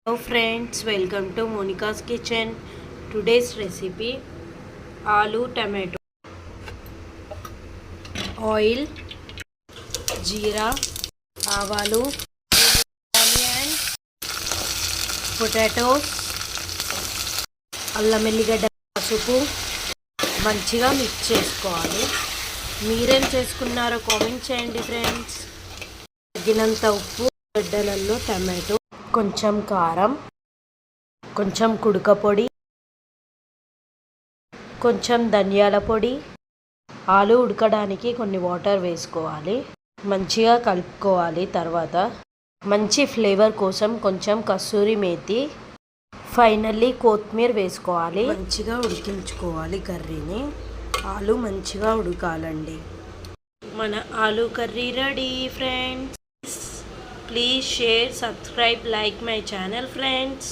Hello friends, welcome to Monica's kitchen. Today's recipe aloo tomato. Oil, jeera, ఆవాలు, onion, potatoes, అల్లం ఎల్లిగడ్డ, పసుపు మంచిగా మిక్స్ చేసుకోవాలి. మీరేం చేసుకున్నారో కామెంట్ చేయండి ఫ్రెండ్స్. తగినంత ఉప్పు, గడ్డలలో టమాటో, కొంచెం కారం, కొంచెం కుడుక పొడి, కొంచెం ధనియాల పొడి, ఆలు ఉడకడానికి కొన్ని వాటర్ వేసుకోవాలి. మంచిగా కలుపుకోవాలి. తర్వాత మంచి ఫ్లేవర్ కోసం కొంచెం కస్తూరి మేతి, ఫైనల్లీ కొత్తిమీర వేసుకోవాలి. మంచిగా ఉడికించుకోవాలి కర్రీని. ఆలు మంచిగా ఉడకాలండి. మన ఆలు curry ready friends. Please share, subscribe, like my channel friends.